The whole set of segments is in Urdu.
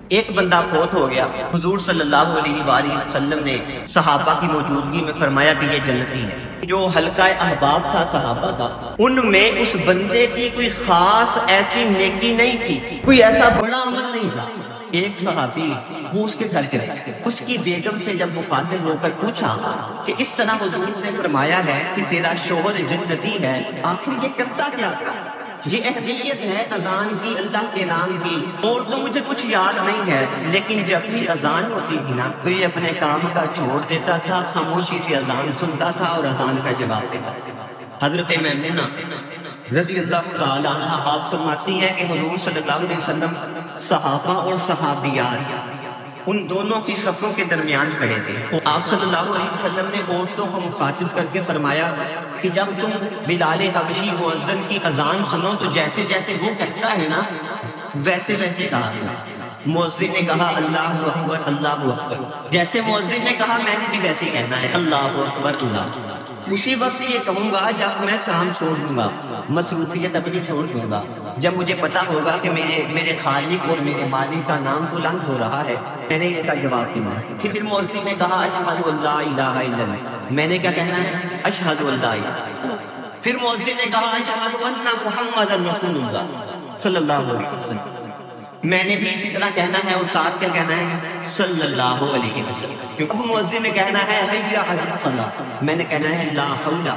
ایک بندہ فوت ہو گیا، حضور صلی اللہ علیہ وآلہ وسلم نے صحابہ کی موجودگی میں فرمایا کہ یہ جنتی ہے۔ جو حلقہ احباب تھا صحابہ کا، ان میں اس بندے کی کوئی خاص ایسی نیکی نہیں تھی، کوئی ایسا بڑا عمل نہیں تھا۔ ایک صحابی وہ اس کے گھر گئے، اس کی بیگم سے جب مخاطب ہو کر پوچھا کہ اس طرح حضور نے فرمایا ہے کہ تیرا شوہر جنتی ہے، آخر یہ کرتا کیا تھا؟ یہ اہلیت ہے اذان کی، اللہ کے نام کی، اور تو مجھے کچھ یاد نہیں ہے، لیکن جب بھی اذان ہوتی تھی نا تو یہ اپنے کام کا چھوڑ دیتا تھا، خاموشی سے اذان سنتا تھا اور اذان کا جواب دیتا تھا۔ حضرت میمنہ رضی اللہ تعالی عنہ آپ فرماتی ہیں کہ حضور صلی اللہ علیہ وسلم صحابہ اور صحابیات ان دونوں کی صفوں کے درمیان کھڑے تھے۔ آپ صلی اللہ علیہ وسلم نے عورتوں کو مخاطب کر کے فرمایا کہ جب تم بلال حبشی مؤذن کی اذان سنو تو جیسے جیسے وہ کہتا ہے نا ویسے ویسے کہا۔ مؤذن نے کہا اللہ اکبر اللہ اکبر، جیسے مؤذن نے کہا میں نے بھی ویسے ہی کہنا ہے اللہ اکبر اللہ۔ اسی وقت یہ کہوں گا جب میں کام چھوڑ دوں گا، مصروفیت اپنی چھوڑ دوں گا، جب مجھے پتا ہوگا کہ میرے خالق اور میرے مالک کا نام بلند ہو رہا ہے، میں نے اس کا جواب دیا۔ پھر مؤذن نے کہا اشہد ان لا الہ الا اللہ، میں نے کیا کہنا ہے اشہد ان لا الہ۔ پھر مؤذن نے کہا اشہد ان محمد رسول اللہ صلی اللہ علیہ وسلم، میں نے بھی اسی طرح کہنا ہے اور ساتھ کیا کہنا ہے صلی اللہ علیہ وسلم۔ کیونکہ مؤذن نے کہنا ہے حی علی الصلاۃ، میں نے کہنا ہے لا حول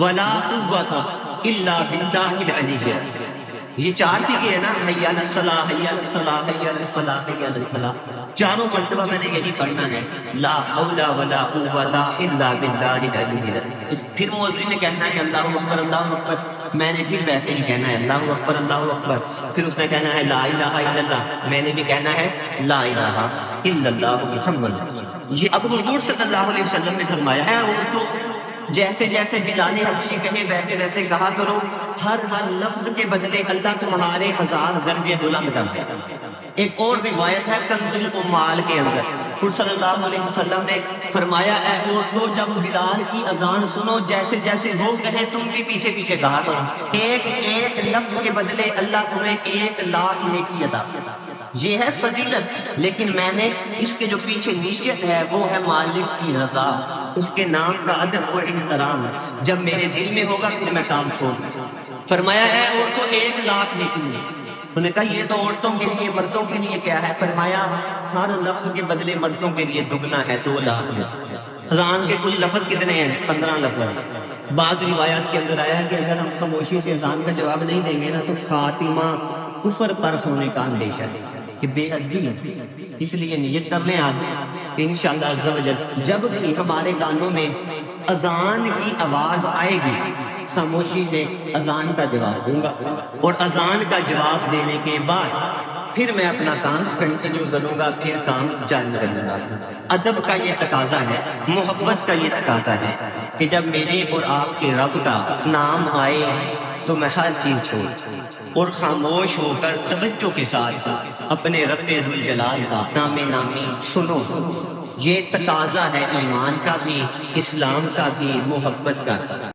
ولا قوۃ الا باللہ العلی العظیم۔ یہ چار چیزیں ہیں نا، حی علی الصلاۃ حی علی الصلاۃ حی علی الفلاح حی علی الفلاح، چاروں مرتبہ میں نے یہی پڑھنا ہے لا حول ولا قوۃ الا باللہ العلی العظیم۔ پھر مؤذن نے کہنا ہے اللہ اکبر اللہ اکبر، میں نے پھر ویسے ہی کہنا ہے اللہ اکبر اللہ اکبر۔ پھر اس نے کہنا ہے لا الہ الا اللہ، میں نے بھی کہنا ہے لا الہ الا اللہ محمد۔ یہ اب حضور صلی اللہ علیہ وسلم نے فرمایا ہے عورتوں جیسے جیسے بلال حبشی کہے ویسے ویسے کہا کرو، ہر لفظ کے بدلے اللہ تمہارے 1000 درجے بلند کر دے۔ ایک اور روایت ہے کنز الامال کے اندر حضور صلی اللہ علیہ وسلم نے فرمایا اے عورتوں جب بلال کی اذان سنو جیسے جیسے وہ کہے تم بھی پیچھے پیچھے کہا کرو، ایک ایک لفظ کے بدلے اللہ تمہیں 1,00,000 نیکی عطا۔ یہ ہے فضیلت، لیکن میں نے اس کے جو پیچھے نیت ہے وہ ہے مالک کی رضا، اس کے نام کا ادب اور احترام۔ جب میرے دل میں ہوگا پھر میں کام چھوڑ دوں۔ فرمایا ہے عورتوں 1,00,000 نیکی۔ انہوں نے کہا یہ تو عورتوں کے لیے، مردوں کے لیے کیا ہے؟ فرمایا ہر لفظ کے بدلے مردوں کے لیے دگنا ہے 2,00,000 میں۔ اذان کے کل لفظ کتنے ہیں؟ 15 لفظ۔ بعض روایات کے اندر آیا ہے کہ اگر ہم خاموشی سے اذان کا جواب نہیں دیں گے نا تو خاتمہ کفر پر ہونے کا اندیشہ ہے کہ بے ادبی ہے۔ اس لیے نیت کر لیں آپ کہ انشاءاللہ عز و جل جب بھی ہمارے کانوں میں اذان کی آواز آئے گی خاموشی سے اذان کا جواب دوں گا، اور اذان کا جواب دینے کے بعد پھر میں اپنا کام کنٹینیو کروں گا، پھر کام جاری کروں گا۔ ادب کا یہ تقاضا ہے، محبت کا یہ تقاضا ہے کہ جب میرے اور آپ کے رب کا نام آئے تو میں ہر چیز چھوڑ اور خاموش ہو کر توجہ کے ساتھ اپنے رب ذوالجلال کا نام نامی سنو۔ یہ تقاضا ہے ایمان کا بھی، اسلام کا بھی، محبت کا بھی۔